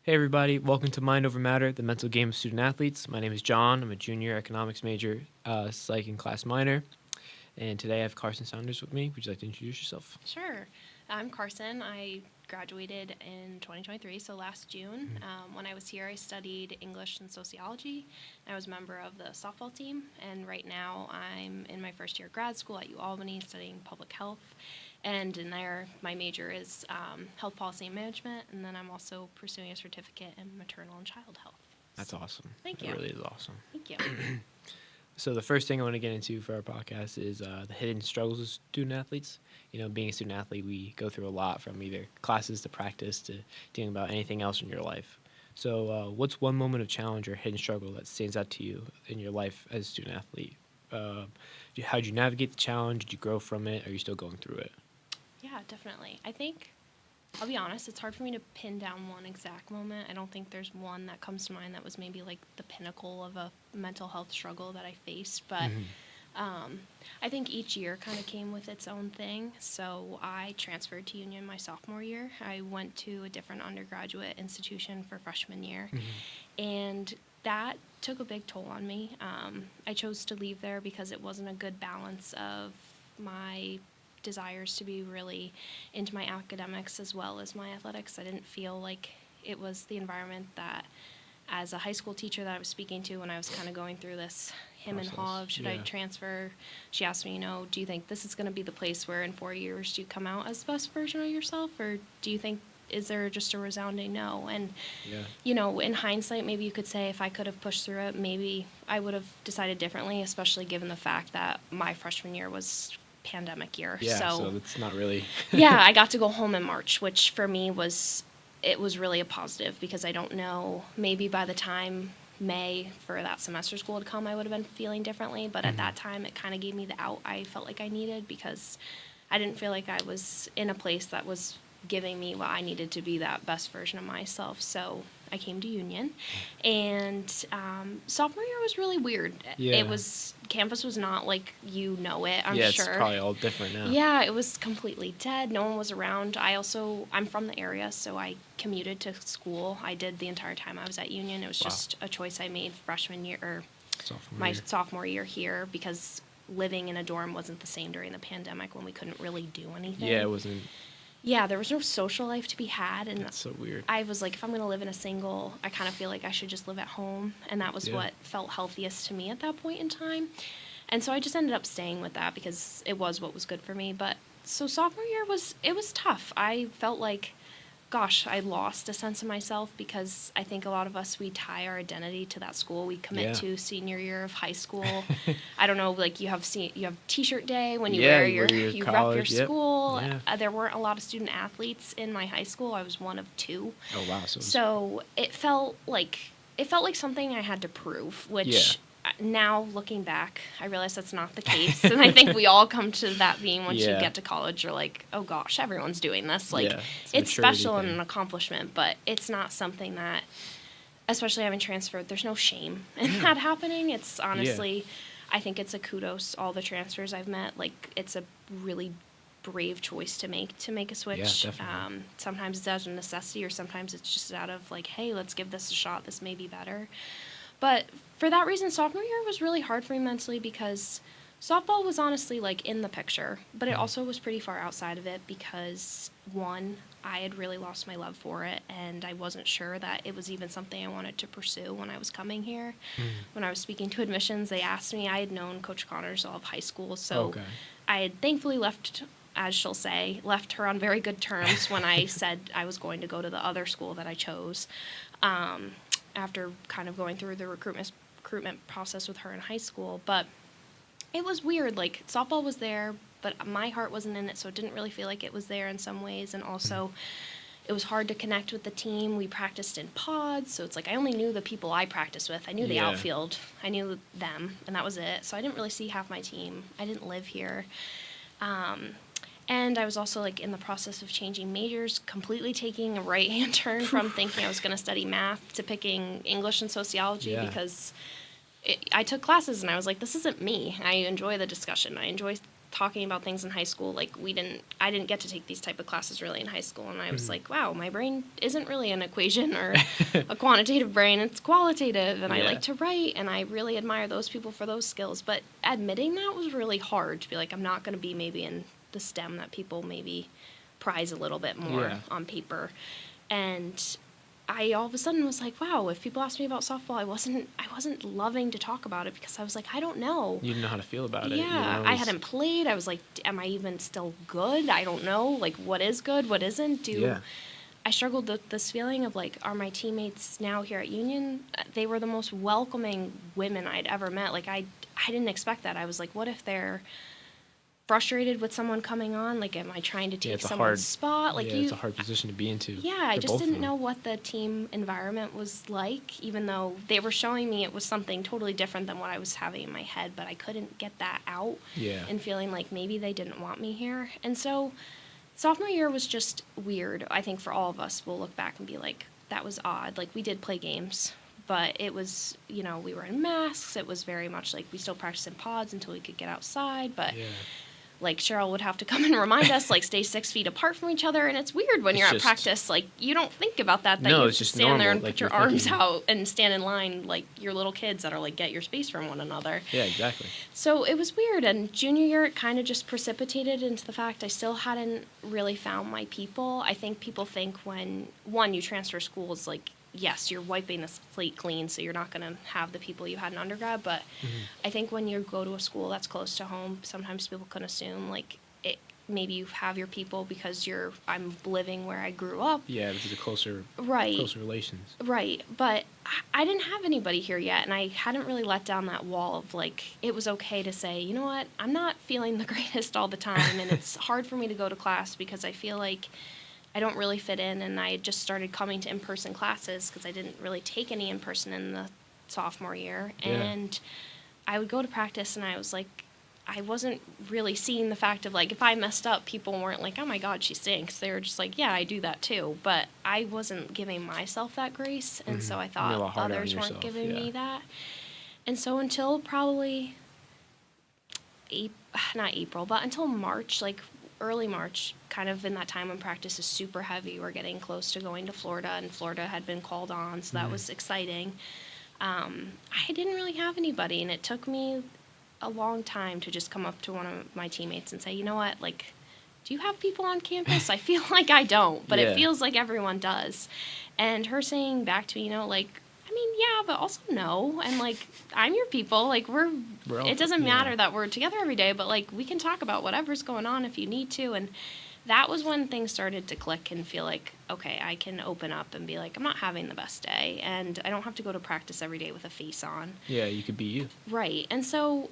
Hey everybody, welcome to Mind Over Matter, the mental game of student athletes. My name is John. I'm a junior economics major, psych and class minor. And today I have Karson Saunders with me. Would you like to introduce yourself? Sure. I'm Karson. I graduated in 2023, so last June. When I was here, I studied English and sociology. I was a member of the softball team, and right now I'm in my first year of grad school at UAlbany studying public health. And in there, my major is health policy and management, and then I'm also pursuing a certificate in maternal and child health. That's awesome. Thank you. That really is awesome. Thank you. So the first thing I want to get into for our podcast is the hidden struggles of student athletes. You know, being a student athlete, we go through a lot from either classes to practice to dealing about anything else in your life. So what's one moment of challenge or hidden struggle that stands out to you in your life as a student athlete? How did you navigate the challenge? Did you grow from it? Are you still going through it? Yeah, definitely. I think, I'll be honest, it's hard for me to pin down one exact moment. I don't think there's one that comes to mind that was maybe like the pinnacle of a mental health struggle that I faced. But I think each year kind of came with its own thing. So I transferred to Union my sophomore year. I went to a different undergraduate institution for freshman year. And that took a big toll on me. I chose to leave there because it wasn't a good balance of my desires to be really into my academics as well as my athletics. I didn't feel like it was the environment that, as a high school teacher that I was speaking to when I was kind of going through this him and haw of should I transfer, she asked me, do you think this is going to be the place where in 4 years you come out as the best version of yourself, or do you think, is there just a resounding no? And, in hindsight, maybe you could say if I could have pushed through it, maybe I would have decided differently, especially given the fact that my freshman year was pandemic year. Yeah, so it's not really... Yeah, I got to go home in March, which for me was really a positive because I don't know, maybe by the time May for that semester school had come, I would have been feeling differently. But at that time, it kind of gave me the out I felt like I needed because I didn't feel like I was in a place that was giving me what I needed to be that best version of myself. So I came to Union, and sophomore year was really weird. Yeah. Campus was not like it, I'm sure. Yeah, it's probably all different now. Yeah, it was completely dead. No one was around. I'm from the area, so I commuted to school. I did the entire time I was at Union. It was just a choice I made freshman year, or sophomore year here, because living in a dorm wasn't the same during the pandemic when we couldn't really do anything. Yeah, it wasn't... Yeah, there was no social life to be had, and that's so weird. I was like, if I'm going to live in a single, I kind of feel like I should just live at home, and that was what felt healthiest to me at that point in time. And so I just ended up staying with that because it was what was good for me. But so sophomore year was tough. I felt like, gosh, I lost a sense of myself because I think a lot of us, we tie our identity to that school. We commit to senior year of high school. I don't know, like you have T-shirt day when you you rep your school. There weren't a lot of student athletes in my high school. I was one of two. Oh wow! So it felt like something I had to prove, which. Now, looking back, I realize that's not the case. And I think we all come to that being once you get to college, you're like, oh gosh, everyone's doing this. Like, it's special and an accomplishment, but it's not something that, especially having transferred, there's no shame in that happening. It's honestly, I think it's a kudos, all the transfers I've met. Like, it's a really brave choice to make a switch. Yeah, definitely. Sometimes it's out of necessity, or sometimes it's just out of like, hey, let's give this a shot. This may be better. But for that reason, sophomore year was really hard for me mentally because softball was honestly like in the picture, but it also was pretty far outside of it because, one, I had really lost my love for it, and I wasn't sure that it was even something I wanted to pursue when I was coming here. When I was speaking to admissions, they asked me, I had known Coach Connors all of high school, so I had thankfully left, as she'll say, left her on very good terms when I said I was going to go to the other school that I chose. After kind of going through the recruitment process with her in high school. But it was weird. Like, softball was there, but my heart wasn't in it, so it didn't really feel like it was there in some ways. And also, it was hard to connect with the team. We practiced in pods, so it's like I only knew the people I practiced with. I knew the outfield. I knew them, and that was it. So I didn't really see half my team. I didn't live here. And I was also, like, in the process of changing majors, completely taking a right-hand turn from thinking I was going to study math to picking English and sociology because I took classes and I was like, this isn't me. I enjoy the discussion. I enjoy talking about things in high school, like I didn't get to take these type of classes really in high school, and I was like, wow, my brain isn't really an equation or a quantitative brain, it's qualitative, and I like to write, and I really admire those people for those skills. But admitting that was really hard, to be like, I'm not going to be maybe in the STEM that people maybe prize a little bit more on paper. And I all of a sudden was like, wow, if people asked me about softball, I wasn't loving to talk about it, because I was like, I don't know. You didn't know how to feel about it. Yeah, I hadn't played. I was like, am I even still good? I don't know. Like, what is good? What isn't? I struggled with this feeling of like, are my teammates now here at Union? They were the most welcoming women I'd ever met. Like, I didn't expect that. I was like, what if they're frustrated with someone coming on? Like, am I trying to take someone's spot? Like, it's a hard position to be into. Yeah, I just didn't know what the team environment was like, even though they were showing me it was something totally different than what I was having in my head, but I couldn't get that out. And feeling like maybe they didn't want me here. And so sophomore year was just weird. I think for all of us, we'll look back and be like, that was odd. Like, we did play games, but it was, we were in masks. It was very much like we still practiced in pods until we could get outside, but like, Cheryl would have to come and remind us, like, stay 6 feet apart from each other. And it's weird when you're at practice. Like, you don't think about that. No, you it's just stand normal. there and like, put your arms out and stand in line like you're little kids that are, like, get your space from one another. Yeah, exactly. So it was weird. And junior year, it kind of just precipitated into the fact I still hadn't really found my people. I think people think when, one, you transfer schools, like, yes, you're wiping the slate clean, so you're not going to have the people you had in undergrad. But I think when you go to a school that's close to home, sometimes people can assume, like, maybe you have your people because I'm living where I grew up. Yeah, this is a closer relations. Right, but I didn't have anybody here yet, and I hadn't really let down that wall of, like, it was okay to say, you know what, I'm not feeling the greatest all the time, and it's hard for me to go to class because I feel like I don't really fit in, and I just started coming to in-person classes because I didn't really take any in-person in the sophomore year, and I would go to practice, and I was like, I wasn't really seeing the fact of, like, if I messed up, people weren't like, oh my God, she stinks. They were just like, yeah, I do that too. But I wasn't giving myself that grace, and so I thought others weren't giving me that. And so until probably, not April, but until March, like early March, kind of in that time when practice is super heavy, we're getting close to going to Florida, and Florida had been called on, so that was exciting. I didn't really have anybody, and it took me a long time to just come up to one of my teammates and say, you know what, like, do you have people on campus? I feel like I don't, but it feels like everyone does. And her saying back to me, like, I mean, yeah, but also no. And, like, I'm your people. Like, it doesn't matter that we're together every day, but, like, we can talk about whatever's going on if you need to. And that was when things started to click and feel like, okay, I can open up and be like, I'm not having the best day, and I don't have to go to practice every day with a face on. Yeah, you could be you. Right. And so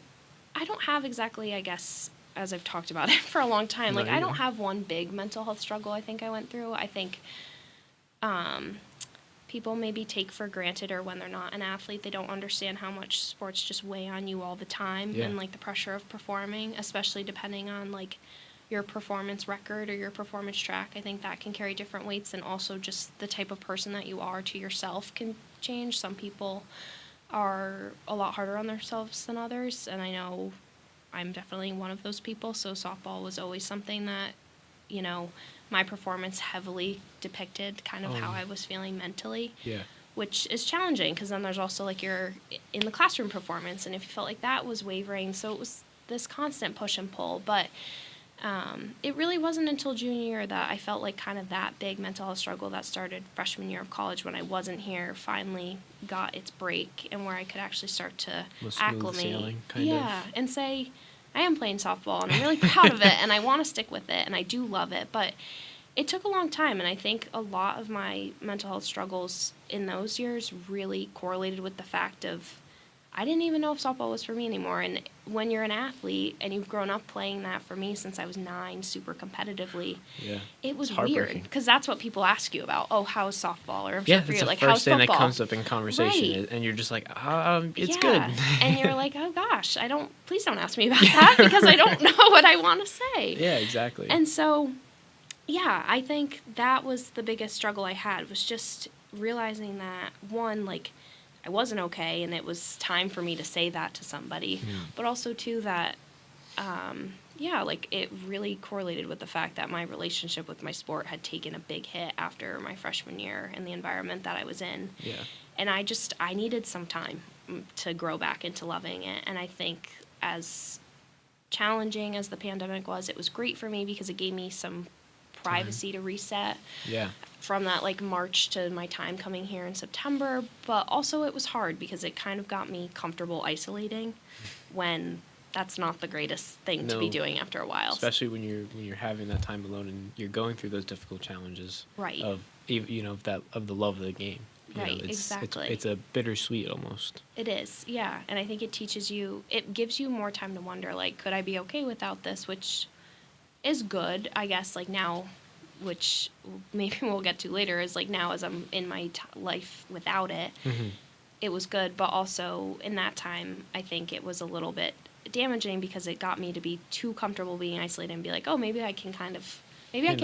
I don't have exactly, I guess, as I've talked about it for a long time, like, I don't have one big mental health struggle I think I went through. I think people maybe take for granted, or when they're not an athlete, they don't understand how much sports just weigh on you all the time, and, like, the pressure of performing, especially depending on, like, your performance record or your performance track. I think that can carry different weights, and also just the type of person that you are to yourself can change. Some people are a lot harder on themselves than others, and I know I'm definitely one of those people. So softball was always something that, my performance heavily depicted kind of how I was feeling mentally, which is challenging because then there's also, like, your in the classroom performance, and if you felt like that was wavering, so it was this constant push and pull. But it really wasn't until junior year that I felt like kind of that big mental health struggle that started freshman year of college when I wasn't here finally got its break, and where I could actually start to acclimate. Sailing, kind of. And say, I am playing softball, and I'm really proud of it, and I want to stick with it, and I do love it. But it took a long time, and I think a lot of my mental health struggles in those years really correlated with the fact of I didn't even know if softball was for me anymore. And when you're an athlete and you've grown up playing that, for me since I was 9, super competitively, it was weird because that's what people ask you about. Oh, how's softball? Or that's the like, first thing that comes up in conversation, and you're just like, it's good. And you're like, oh gosh, please don't ask me about that because I don't know what I want to say. Yeah, exactly. And so, I think that was the biggest struggle I had, was just realizing that, one, like, I wasn't okay, and it was time for me to say that to somebody. But also, too, that yeah, like it really correlated with the fact that my relationship with my sport had taken a big hit after my freshman year and the environment that I was in. Yeah. And I needed some time to grow back into loving it. And I think as challenging as the pandemic was, it was great for me because it gave me some privacy to reset Yeah. from that like March to my time coming here in September. But also it was hard because it kind of got me comfortable isolating when that's not the greatest thing to be No. doing after a while. Especially when you're having that time alone and you're going through those difficult challenges. Right. Of of the love of the game. Right, exactly. It's a bittersweet almost. It is, yeah. And I think it gives you more time to wonder, like, could I be okay without this? Which is good, I guess, like now, which maybe we'll get to later, is like now as I'm in my life without it, it was good. But also in that time, I think it was a little bit damaging because it got me to be too comfortable being isolated and be like, oh, maybe I can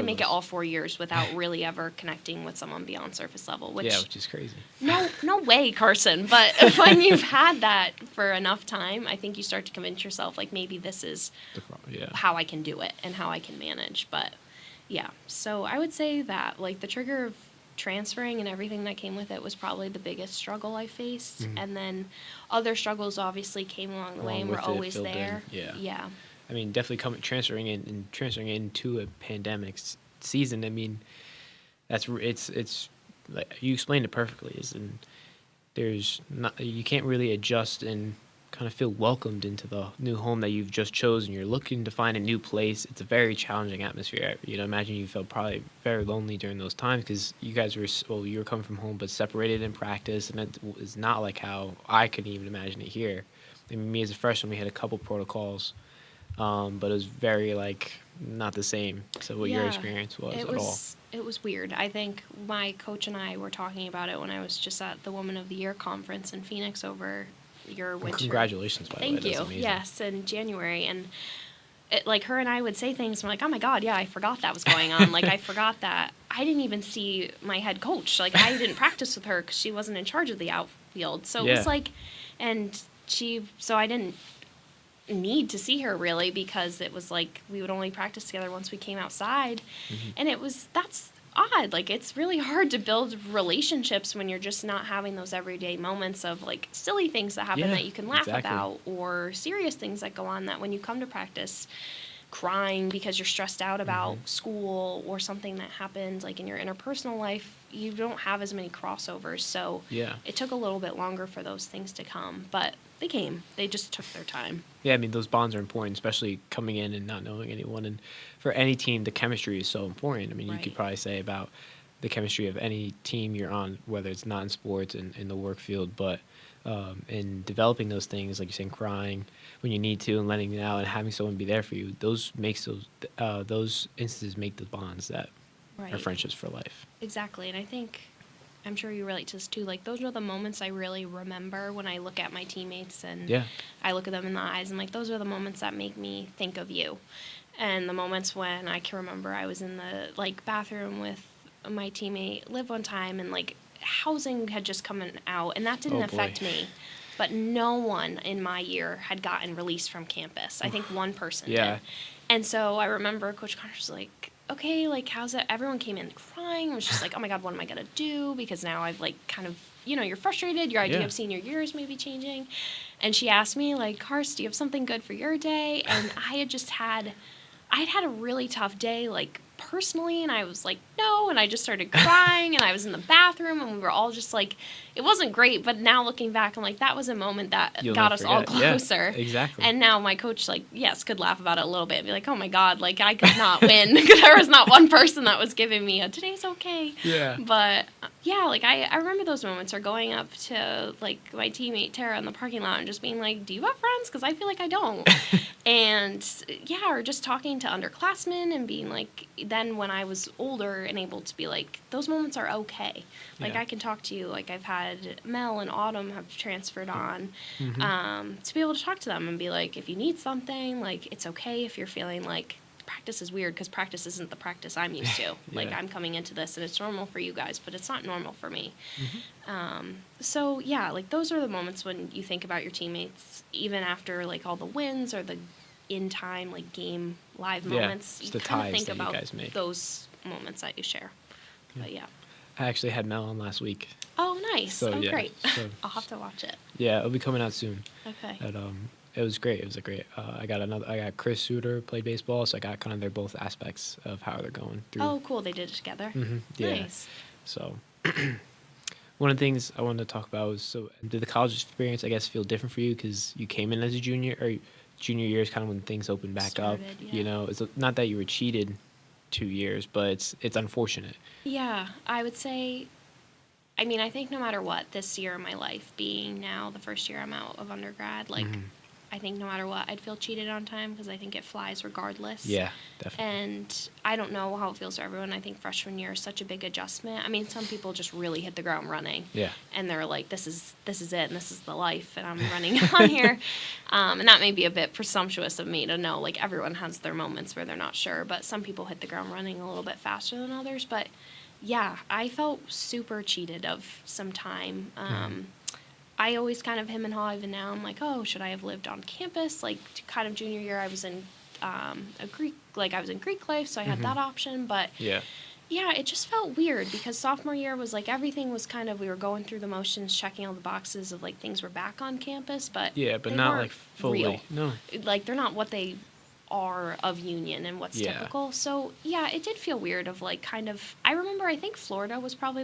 make it all 4 years without really ever connecting with someone beyond surface level. Which is crazy. no way, Karson. But when you've had that for enough time, I think you start to convince yourself like maybe this is how I can do it and how I can manage. But yeah, so I would say that like the trigger of transferring and everything that came with it was probably the biggest struggle I faced. And then other struggles obviously came along the way and were always there. Yeah. I mean, definitely transferring into a pandemic season. I mean, it's like you explained it perfectly. You can't really adjust and kind of feel welcomed into the new home that you've just chosen. You're looking to find a new place. It's a very challenging atmosphere. Imagine you felt probably very lonely during those times because you guys you were coming from home but separated in practice, and it is not like how I could even imagine it here. I mean, me as a freshman, we had a couple protocols. But it was very not the same. So what your experience was at all? It was weird. I think my coach and I were talking about it when I was just at the Woman of the Year conference in Phoenix over your winter. Congratulations, by the way. Thank you. That's amazing. Yes, in January. And her and I would say things, and we're like, oh my God, yeah, I forgot that was going on. I forgot that. I didn't even see my head coach. I didn't practice with her because she wasn't in charge of the outfield. So it was so I didn't need to see her really because it was we would only practice together once we came outside. And that's odd. It's really hard to build relationships when you're just not having those everyday moments of silly things that happen that you can laugh about, or serious things that go on that when you come to practice crying because you're stressed out about school or something that happened in your interpersonal life, you don't have as many crossovers. So it took a little bit longer for those things to come, but they came. They just took their time. Yeah, I mean, those bonds are important, especially coming in and not knowing anyone. And for any team, the chemistry is so important. I mean, you could probably say about the chemistry of any team you're on, whether it's not in sports and in the work field, but in developing those things, like you're saying, crying when you need to and letting it out and having someone be there for you, those instances make the bonds that are friendships for life. Exactly. And I think, I'm sure you relate to this too, those are the moments I really remember when I look at my teammates and I look at them in the eyes, and those are the moments that make me think of you. And the moments when I can remember I was in the bathroom with my teammate Liv one time, and housing had just come out, and that didn't affect me. But no one in my year had gotten released from campus. I think one person did. And so I remember Coach Connors was like, okay, how's it? Everyone came in crying. It was just oh my God, what am I going to do? Because now I've kind of, you're frustrated. Your idea of senior year is maybe changing. And she asked me Karst, do you have something good for your day? And I'd had a really tough day, personally, and I was no, and I just started crying, and I was in the bathroom, and we were all just it wasn't great, but now looking back, I'm that was a moment that got us all closer. Yeah, exactly. And now my coach, could laugh about it a little bit and be oh my God, I could not win. There was not one person that was giving me a today's okay. Yeah. But yeah, I remember those moments, or going up to my teammate Tara in the parking lot and just being do you have friends? Because I feel I don't. And yeah, or just talking to underclassmen and being then when I was older and able to be those moments are okay. I can talk to you. I've had Mel and Autumn have transferred on, to be able to talk to them and be if you need something, it's okay if you're feeling practice is weird, because practice isn't the practice I'm used to. I'm coming into this and it's normal for you guys, but it's not normal for me. So yeah, those are the moments when you think about your teammates, even after all the wins or the in-time, like, game live Yeah, moments, it's you the kind of ties think that you about guys make. those moments that you share. Yeah. But, yeah. I actually had Mel on last week. Oh, nice. So, Oh, yeah, great. so- I'll have to watch it. Yeah, it'll be coming out soon. Okay. But, it was great. It was a great. I got Chris Suter played baseball, so I got kind of their both aspects of how they're going through. Oh, cool. They did it together. Yeah. Nice. So one of the things I wanted to talk about was, so did the college experience, I guess, feel different for you because you came in as a junior, or junior year is kind of when things opened back up. Started, yeah. You know, it's not that you were cheated 2 years, but it's unfortunate. Yeah, I would say, I mean, I think no matter what, this year of my life, being now the first year I'm out of undergrad, like, I think no matter what, I'd feel cheated on time because I think it flies regardless. Yeah, definitely. And I don't know how it feels for everyone. I think freshman year is such a big adjustment. I mean, some people just really hit the ground running. Yeah. And they're like, this is it, and this is the life, and I'm running on here. And that may be a bit presumptuous of me to know, like, everyone has their moments where they're not sure, but some people hit the ground running a little bit faster than others. But yeah, I felt super cheated of some time. I always kind of hem and haw even now. I'm like, oh, should I have lived on campus? Like, kind of junior year, I was in I was in Greek life, so I had that option. But Yeah. yeah, it just felt weird because sophomore year was like everything was kind of, we were going through the motions, checking all the boxes of like things were back on campus, but Yeah, but they not weren't like fully. real. No. Like, they're not what they are of Union and what's Yeah. typical. So yeah, it did feel weird of like kind of, I remember, I think Florida was probably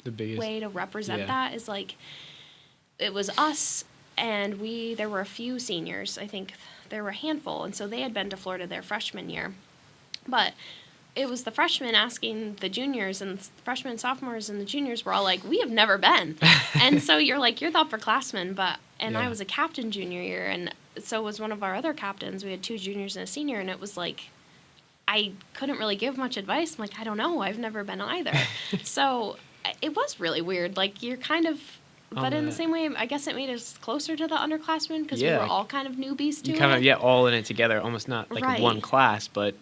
The biggest way to represent yeah. that, is like, it was us and there were a few seniors. I think there were a handful, and so they had been to Florida their freshman year. But it was the freshmen asking the juniors, and freshmen and sophomores and the juniors were all like, we have never been. And so you're like, you're the upperclassmen, and I Yeah. was a captain junior year, and so was one of our other captains. We had 2 juniors and a senior, and it was like, I couldn't really give much advice. I'm like, I don't know. I've never been either. So it was really weird. Like, you're kind of, but in the same way, I guess it made us closer to the underclassmen because we Yeah. were all kind of newbies to You it. kind of, all in it together, almost not like Right. one class, but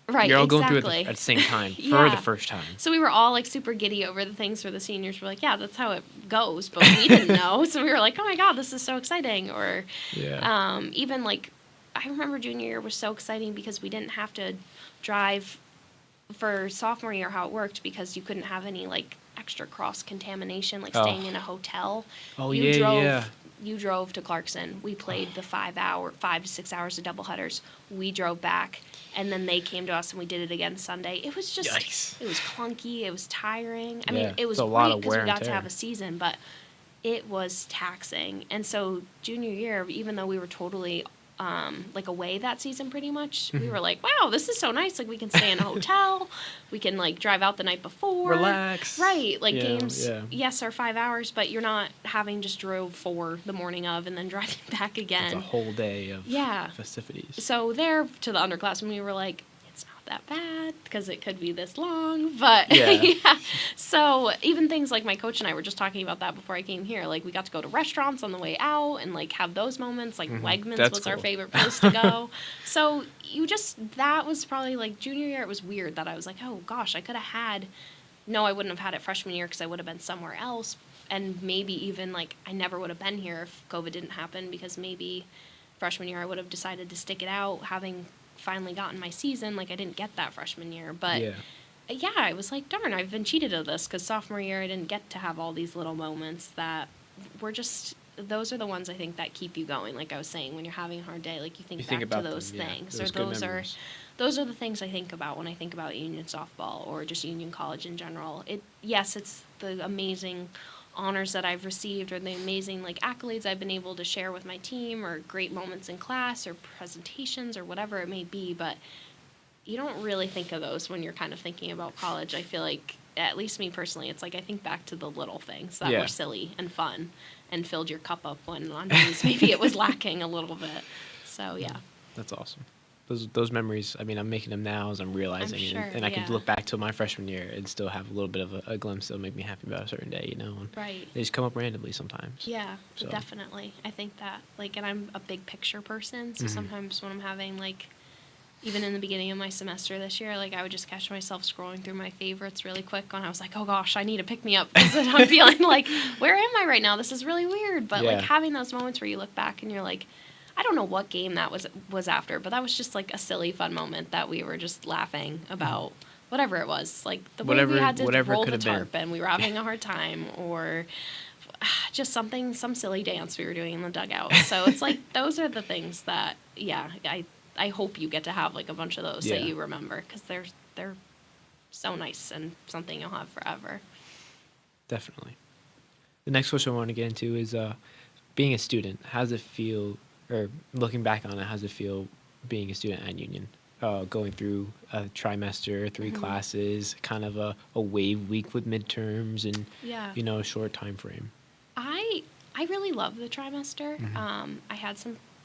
Right, you're all exactly. going through it at the same time for Yeah. the first time. So we were all like super giddy over the things for the seniors. We're like, yeah, that's how it goes, but we didn't know. So we were like, oh my God, this is so exciting. Or Yeah. even like, I remember junior year was so exciting because we didn't have to drive for sophomore year, how it worked, because you couldn't have any like extra cross contamination, like staying in a hotel. Oh, you yeah, drove, yeah. You drove to Clarkson. We played the 5 to 6 hours of doubleheaders. We drove back, and then they came to us, and we did it again Sunday. It was just, Yikes. it was clunky. It was tiring. I Yeah, mean, it was it's a lot great of because wear we and got to tear. have a season, but it was taxing. And so junior year, even though we were totally like away that season pretty much, we were like, wow, this is so nice. Like, we can stay in a hotel. We can like drive out the night before. Relax. Right. Like, Yeah, games, yeah. yes, are 5 hours, but you're not having just drove for the morning of and then driving back again. It's a whole day of Yeah. festivities. So there, to the underclassmen, we were like, it's not that bad because it could be this long. But Yeah. yeah. So even things like my coach and I were just talking about that before I came here. Like, we got to go to restaurants on the way out and like have those moments. Like Wegmans That's was our cool. favorite place to go. So that was probably like junior year. It was weird that I was like, oh gosh, I could have had. No, I wouldn't have had it freshman year because I would have been somewhere else. And maybe even like I never would have been here if COVID didn't happen, because maybe freshman year I would have decided to stick it out, having finally gotten my season. Like, I didn't get that freshman year. But yeah, I was like, darn, I've been cheated of this because sophomore year I didn't get to have all these little moments that were just, those are the ones I think that keep you going. Like I was saying, when you're having a hard day, like you think back about to those them, yeah. things. Those Or good memories. those are the things I think about when I think about Union softball or just Union College in general. Yes, it's the amazing honors that I've received or the amazing like accolades I've been able to share with my team, or great moments in class or presentations or whatever it may be, but you don't really think of those when you're kind of thinking about college. I feel like, at least me personally, it's like I think back to the little things that Yeah. were silly and fun and filled your cup up when on days maybe it was lacking a little bit. So yeah. That's awesome. Those memories, I mean, I'm making them now as I'm realizing it. sure, And I can yeah. look back to my freshman year and still have a little bit of a glimpse that'll make me happy about a certain day, you know? And Right. they just come up randomly sometimes. Yeah, So. definitely. I think that, like, and I'm a big picture person, so sometimes when I'm having, like, even in the beginning of my semester this year, like, I would just catch myself scrolling through my favorites really quick when I was like, oh gosh, I need to pick me up, because I'm feeling like, where am I right now? This is really weird. But, Yeah. like, having those moments where you look back and you're like, I don't know what game that was after, but that was just like a silly, fun moment that we were just laughing about. Whatever it was, like the way we had to roll the tarp and we were having a hard time, or just some silly dance we were doing in the dugout. So it's like those are the things that, yeah, I hope you get to have like a bunch of those that you remember, because they're so nice and something you'll have forever. Definitely. The next question I want to get into is being a student. How does it feel, or looking back on it, how does it feel being a student at Union? Going through a trimester, 3 classes, kind of a wave week with midterms and, a short time frame. I really love the trimester.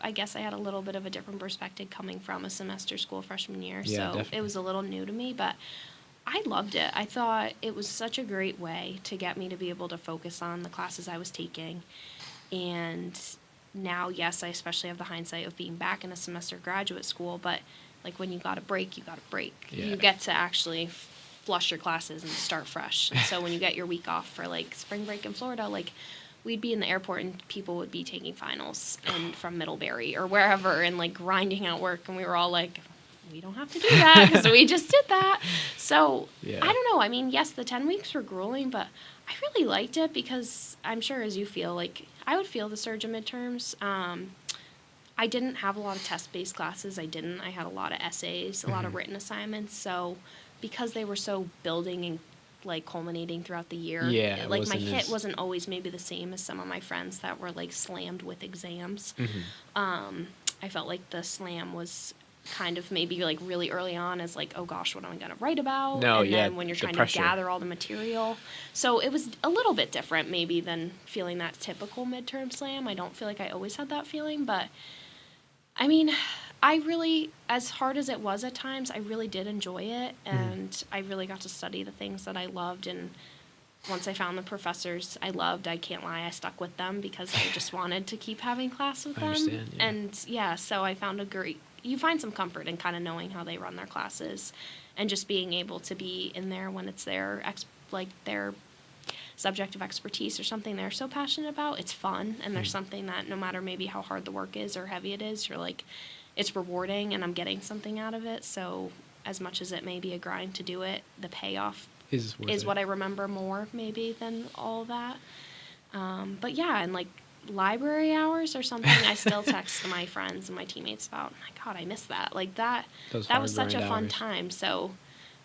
I guess I had a little bit of a different perspective coming from a semester school freshman year, so definitely. It was a little new to me, but I loved it. I thought it was such a great way to get me to be able to focus on the classes I was taking. And now, yes, I especially have the hindsight of being back in a semester graduate school, but like when you got a break, you got a break. Yeah. You get to actually flush your classes and start fresh. And so when you get your week off for like spring break in Florida, like we'd be in the airport and people would be taking finals and from Middlebury or wherever and like grinding out work, and we were all like, we don't have to do that because we just did that. So I don't know. I mean, yes, the 10 weeks were grueling, but I really liked it because I'm sure as you feel, like I would feel the surge of midterms. I didn't have a lot of test-based classes. I had a lot of essays, a lot of written assignments. So because they were so building and like culminating throughout the year, like my hit wasn't always maybe the same as some of my friends that were like slammed with exams. I felt like the slam was kind of maybe like really early on as like, oh gosh, what am I going to write about? Then when you're trying to gather all the material. So it was a little bit different maybe than feeling that typical midterm slam. I don't feel like I always had that feeling, but I mean, I really, as hard as it was at times, I really did enjoy it, and I really got to study the things that I loved, and once I found the professors I loved, I can't lie, I stuck with them because I just wanted to keep having class with them. Understand, yeah. And so I found you find some comfort in kind of knowing how they run their classes and just being able to be in there when it's their subject of expertise or something they're so passionate about. It's fun, and there's something that no matter maybe how hard the work is or heavy it is, you're like, it's rewarding and I'm getting something out of it. So as much as it may be a grind to do it, the payoff is what I remember more maybe than all that. But yeah, and like library hours or something I still text my friends and my teammates about. My God, I miss that. Like that was such a fun time. So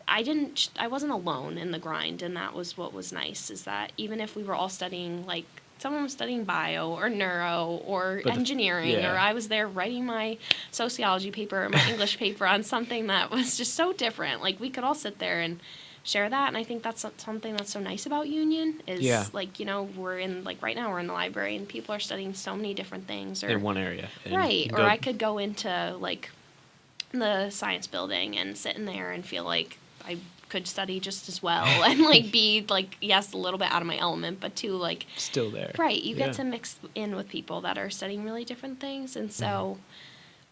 I wasn't alone in the grind, and that was what was nice, is that even if we were all studying, like someone was studying bio or neuro or engineering, or I was there writing my sociology paper or my English paper on something that was just so different, like we could all sit there and share that. And I think that's something that's so nice about Union is like, we're in, like right now we're in the library and people are studying so many different things, or in one area. Right. Or I could go into like the science building and sit in there and feel like I could study just as well and like be like, yes, a little bit out of my element, but too like still there. Right. You get to mix in with people that are studying really different things. And so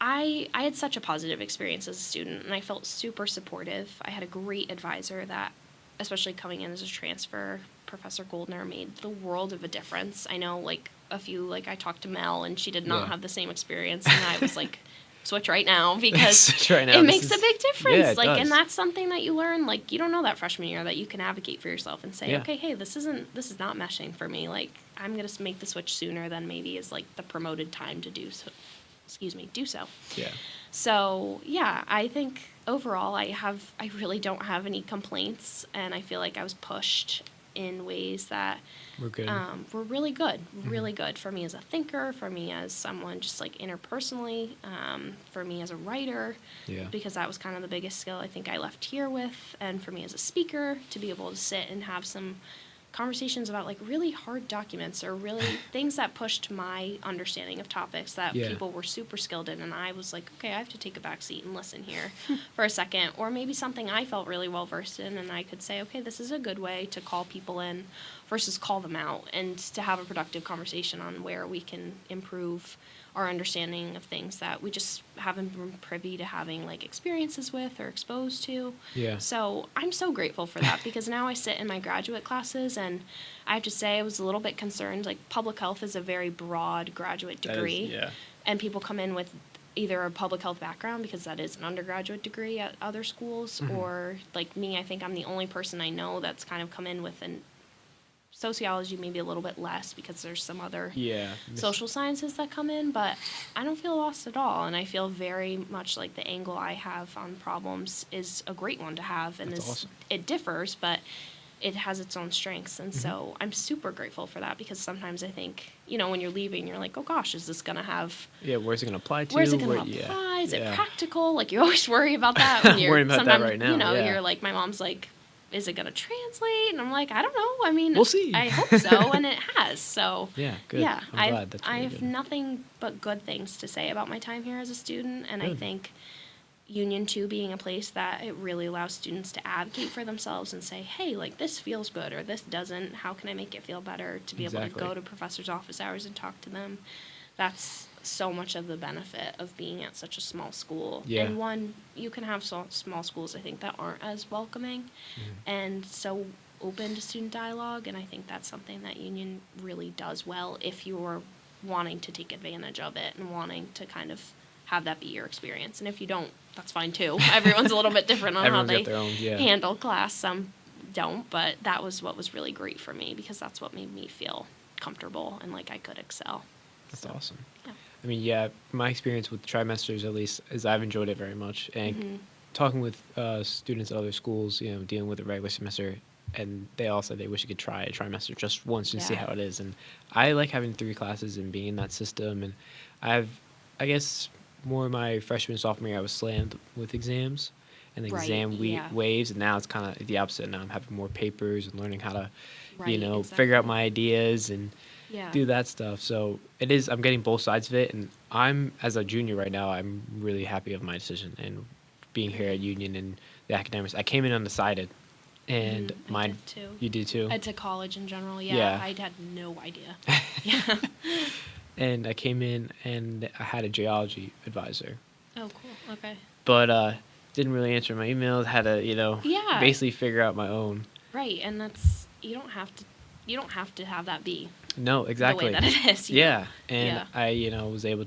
I had such a positive experience as a student, and I felt super supportive. I had a great advisor that, especially coming in as a transfer, Professor Goldner made the world of a difference. I know like I talked to Mel and she did not have the same experience, and I was like, switch right now, because it makes a big difference. Yeah, like, and that's something that you learn. Like, you don't know that freshman year that you can advocate for yourself and say, okay, hey, this is not meshing for me. Like, I'm gonna make the switch sooner than maybe is like the promoted time to do so. Do so. Yeah. So yeah, I think overall I really don't have any complaints, and I feel like I was pushed in ways that were really good, really good for me as a thinker, for me as someone just like interpersonally, for me as a writer, because that was kind of the biggest skill I think I left here with, and for me as a speaker to be able to sit and have some conversations about like really hard documents or really things that pushed my understanding of topics that people were super skilled in, and I was like, okay, I have to take a back seat and listen here for a second, or maybe something I felt really well versed in, and I could say, okay, this is a good way to call people in versus call them out, and to have a productive conversation on where we can improve our understanding of things that we just haven't been privy to having like experiences with or exposed to. Yeah. So I'm so grateful for that, because now I sit in my graduate classes, and I have to say I was a little bit concerned. Like, public health is a very broad graduate degree. and people come in with either a public health background, because that is an undergraduate degree at other schools, or like me, I think I'm the only person I know that's kind of come in with an sociology, maybe a little bit less because there's some other social sciences that come in, but I don't feel lost at all, and I feel very much like the angle I have on problems is a great one to have, and awesome. It differs, but it has its own strengths, and so I'm super grateful for that, because sometimes I think, when you're leaving, you're like, oh gosh, is this going to have... Yeah, where's it going to apply to? Where's it going to apply? Is it practical? Like, you always worry about that when you're... worrying about that right now, you're like, my mom's like, is it going to translate? And I'm like, I don't know. I mean, we'll see. I hope so, and it has. So yeah, good. Yeah, I'm glad. That's really I have good. nothing but good things to say about my time here as a student, and Good. I think Union 2 being a place that it really allows students to advocate for themselves and say, hey, like, this feels good or this doesn't. How can I make it feel better? To be able to go to professors' office hours and talk to them. That's so much of the benefit of being at such a small school. Yeah. And one, you can have small schools, I think, that aren't as welcoming and so open to student dialogue, and I think that's something that Union really does well if you're wanting to take advantage of it and wanting to kind of have that be your experience. And if you don't, that's fine too. Everyone's a little bit different on how they got their own, handle class. Some don't, but that was what was really great for me, because that's what made me feel comfortable and like I could excel. That's awesome. Yeah. I mean, my experience with trimesters, at least, is I've enjoyed it very much. And talking with students at other schools, dealing with a regular semester, and they all said they wish they could try a trimester just once and see how it is. And I like having 3 classes and being in that system. And I guess more my freshman, sophomore year, I was slammed with exams and exam waves. And now it's kind of the opposite. Now I'm having more papers and learning how to, figure out my ideas and do that stuff. So it is, I'm getting both sides of it. And as a junior right now, I'm really happy with my decision and being here at Union and the academics. I came in undecided. And I did too. You did too? To college in general, I had no idea. And I came in and I had a geology advisor. Oh, cool. Okay. But didn't really answer my emails. Had to, basically figure out my own. Right, and you don't have to have that be. No, exactly. The way that it is. And I was able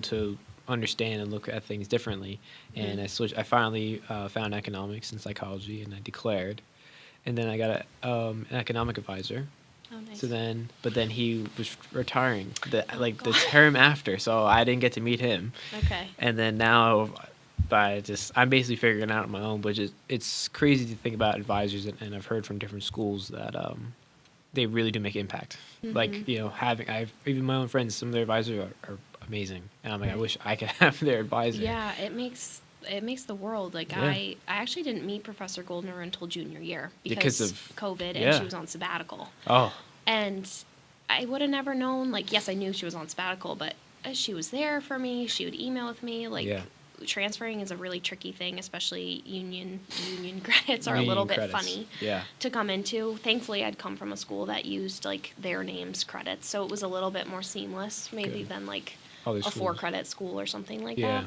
to understand and look at things differently. And I finally found economics and psychology, and I declared. And then I got an economic advisor. Oh, nice. But then he was retiring the term after, so I didn't get to meet him. Okay. And then now, I'm basically figuring it out on my own. But it's crazy to think about advisors, and I've heard from different schools that they really do make impact. Like even my own friends, some of their advisors are amazing, and I'm like, I wish I could have their advisor. Yeah, it makes the world. Like I actually didn't meet Professor Goldner until junior year because of COVID, and she was on sabbatical. Oh. And I would have never known. Like, yes, I knew she was on sabbatical, but she was there for me. She would email with me. Like, transferring is a really tricky thing, especially union credits are a little bit funny to come into. Thankfully, I'd come from a school that used like their names credits, so it was a little bit more seamless, maybe than like a 4-credit school or something like that.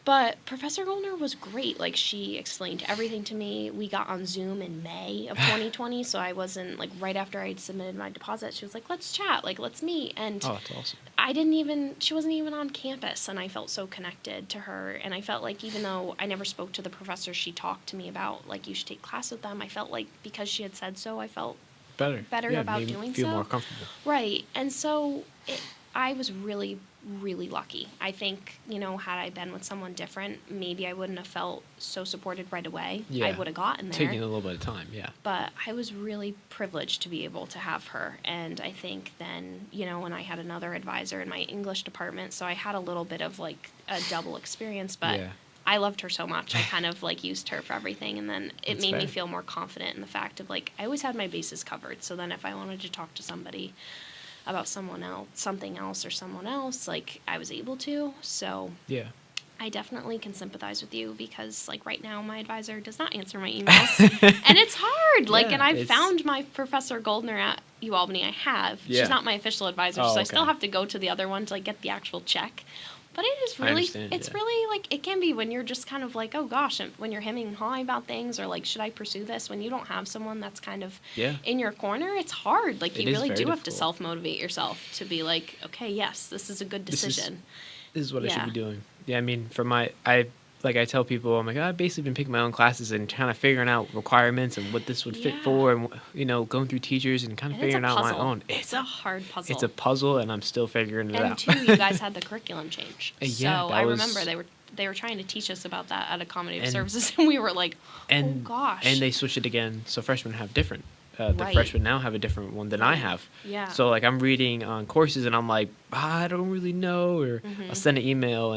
But Professor Goldner was great. Like, she explained everything to me. We got on Zoom in May of 2020, so I wasn't, like, right after I'd submitted my deposit, she was like, let's chat, like, let's meet. And that's awesome. she wasn't even on campus, and I felt so connected to her. And I felt like even though I never spoke to the professor she talked to me about, like, you should take class with them, I felt like because she had said so, I felt better about doing so. Feel more comfortable. Right. And so I was really, really lucky. I think, had I been with someone different, maybe I wouldn't have felt so supported right away. I would have gotten there. Taking a little bit of time, But I was really privileged to be able to have her. And I think then, when I had another advisor in my English department, so I had a little bit of like a double experience, but I loved her so much. I kind of like used her for everything. And then it made me feel more confident in the fact of like, I always had my bases covered. So then if I wanted to talk to somebody about something else or someone else, like I was able to. So I definitely can sympathize with you because like right now my advisor does not answer my emails and it's hard. Like, and I found my Professor Goldner at UAlbany. I have. She's not my official advisor, so I still have to go to the other one to like get the actual check. But it is I really, understand, it's yeah. really like, it can be when you're just kind of like, oh gosh, and when you're hemming and hawing about things, or like, should I pursue this? When you don't have someone that's kind of Yeah. in your corner, it's hard. Like, It you is really very do have to difficult. self-motivate yourself to be like, okay, yes, this is a good This is decision. this is what I should Yeah. be doing. Yeah, I mean, I tell people, I'm like, I've basically been picking my own classes and kind of figuring out requirements and what this would fit Yeah. for, and going through teachers and kind of And it's a figuring out my puzzle. own. It's a hard puzzle. It's a puzzle, and I'm still figuring it And out. two, you guys had the curriculum change. Yeah, So that I was- remember they were trying to teach us about that at accommodative And- services, and we were like, and oh gosh. and they switched it again, so freshmen have different. The Right. freshmen now have a different one than I Right. have. Yeah. So like I'm reading on courses, and I'm like, I don't really know, or Mm-hmm. I'll send an email,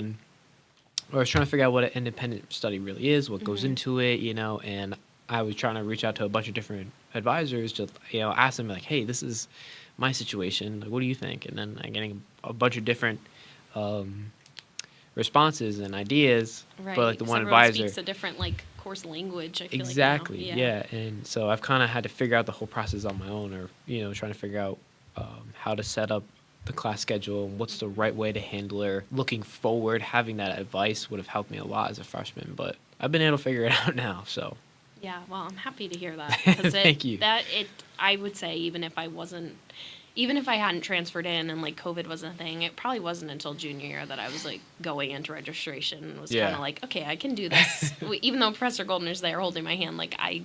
or I was trying to figure out what an independent study really is, what goes Mm-hmm. into it, and I was trying to reach out to a bunch of different advisors to, ask them like, hey, this is my situation. Like, what do you think? And then I'm getting a bunch of different responses and ideas. Right. But like the 'cause one everyone advisor, speaks a different like course language. I feel exactly, like now. yeah. And so I've kind of had to figure out the whole process on my own, or trying to figure out how to set up the class schedule and what's the right way to handle it. Looking forward, having that advice would have helped me a lot as a freshman, but I've been able to figure it out now. So Yeah. Well, I'm happy to hear that. 'Cause Thank you. I would say even if I hadn't transferred in and like COVID wasn't a thing, it probably wasn't until junior year that I was like going into registration and was Yeah. kind of like, okay, I can do this. Even though Professor Goldner's there holding my hand, like I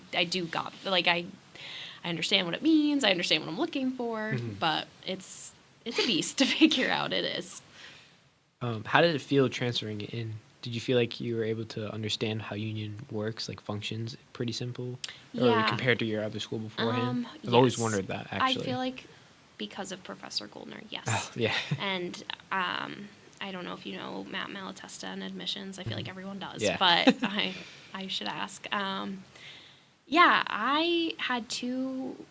understand what it means. I understand what I'm looking for, Mm-hmm. but it's a beast to figure out. It is. how did it feel transferring in? Did you feel like you were able to understand how union works, like functions? Pretty simple, or Yeah. compared to your other school beforehand? I've always Yes. wondered that. Actually, I feel like because of Professor Goldner, yes. yeah. And I don't know if you know Matt Malatesta and admissions. I feel like everyone does, Yeah. but I should ask. Yeah, I had two,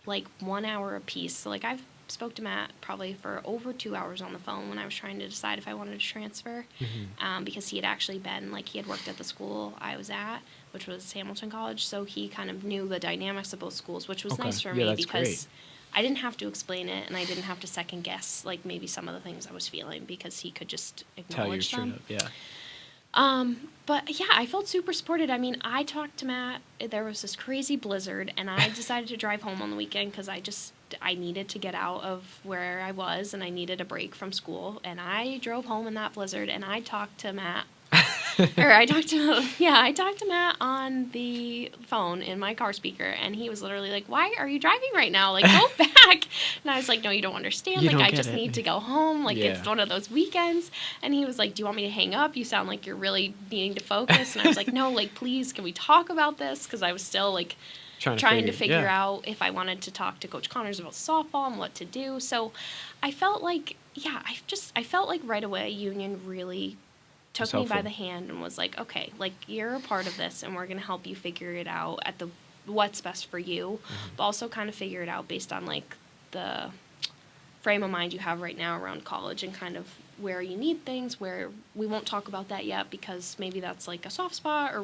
like 1 hour apiece. So like I've spoke to Matt probably for over 2 hours on the phone when I was trying to decide if I wanted to transfer, because he had actually he had worked at the school I was at, which was Hamilton College. So he kind of knew the dynamics of both schools, which was Okay. nice for Yeah, me that's because great. I didn't have to explain it, and I didn't have to second guess like maybe some of the things I was feeling because he could just Tell you acknowledge straight them. up, yeah. But yeah, I felt super supported. I mean, I talked to Matt. There was this crazy blizzard, and I decided to drive home on the weekend because I needed to get out of where I was, and I needed a break from school. And I drove home in that blizzard, and I talked to Matt. I talked to Matt on the phone in my car speaker, and he was literally like, "Why are you driving right now? Like, go back." And I was like, "No, you don't understand. You Like, don't I get just it. need to go home. Like, it's Yeah. one of those weekends." And he was like, "Do you want me to hang up? You sound like you're really needing to focus." And I was like, "No, like, please, can we talk about this?" Because I was still like trying to figure yeah. out if I wanted to talk to Coach Connors about softball and what to do. So I felt like, I felt like right away Union really took It's me by helpful. the hand and was like, okay, like you're a part of this and we're going to help you figure it out at the what's best for you, but also kind of figure it out based on like the frame of mind you have right now around college and kind of where you need things, where we won't talk about that yet because maybe that's like a soft spot, or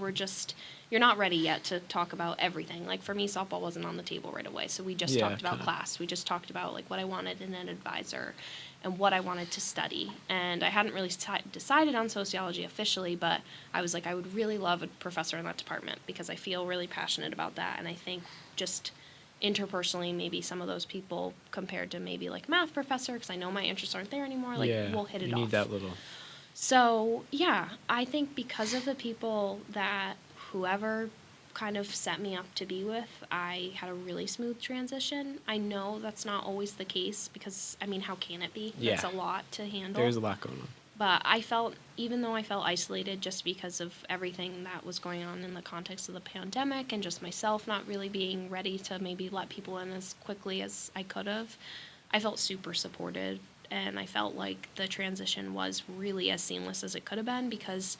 you're not ready yet to talk about everything. Like for me, softball wasn't on the table right away, so we just Yeah, talked about kinda. class. We just talked about like what I wanted in an advisor and what I wanted to study. And I hadn't really decided on sociology officially, but I was like, I would really love a professor in that department because I feel really passionate about that. And I think just interpersonally, maybe some of those people compared to maybe like math professor, because I know my interests aren't there anymore, like yeah. we'll hit it you off. need that little. So yeah, I think because of the people that whoever kind of set me up to be with, I had a really smooth transition. I know that's not always the case because, I mean, how can it be? Yeah. It's a lot to handle. There's a lot going on. But even though I felt isolated just because of everything that was going on in the context of the pandemic and just myself not really being ready to maybe let people in as quickly as I could have, I felt super supported. And I felt like the transition was really as seamless as it could have been because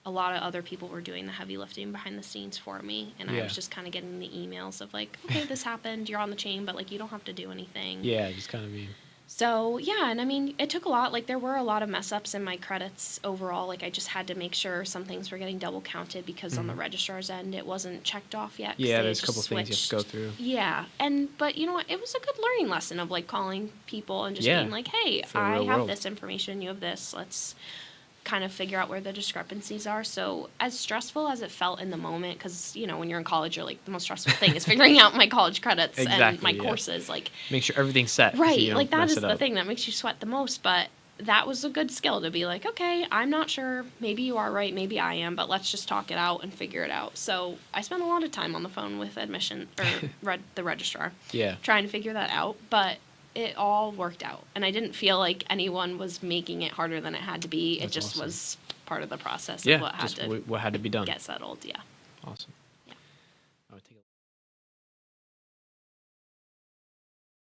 a lot of other people were doing the heavy lifting behind the scenes for me. And I Yeah. was just kind of getting the emails of like, okay, this happened, you're on the chain, but like you don't have to do anything. Yeah, just kind of mean. So, yeah, and I mean, it took a lot. Like, there were a lot of mess ups in my credits overall. Like, I just had to make sure some things were getting double counted because on the registrar's end, it wasn't checked off yet. 'Cause Yeah, they there's had a couple just things you have to go switched. through. Yeah, but you know what? It was a good learning lesson of like calling people and just Yeah, being like, hey, for the I real have world. this information, you have this. Let's kind of figure out where the discrepancies are. So, as stressful as it felt in the moment, because, you know, when you're in college, you're like, the most stressful thing is figuring out my college credits and my Exactly, yeah. courses. Like, Make sure everything's set so right, you like don't that mess is it the up. thing that makes you sweat the most. But that was a good skill to be like, okay, I'm not sure. Maybe you are right. Maybe I am. But let's just talk it out and figure it out. So I spent a lot of time on the phone with admission or the registrar, Yeah. trying to figure that out. But it all worked out, and I didn't feel like anyone was making it harder than it had to be. It That's just awesome. was part of the process of Yeah, what had just to what had to be done. get settled. Yeah. Awesome. Yeah. I would take a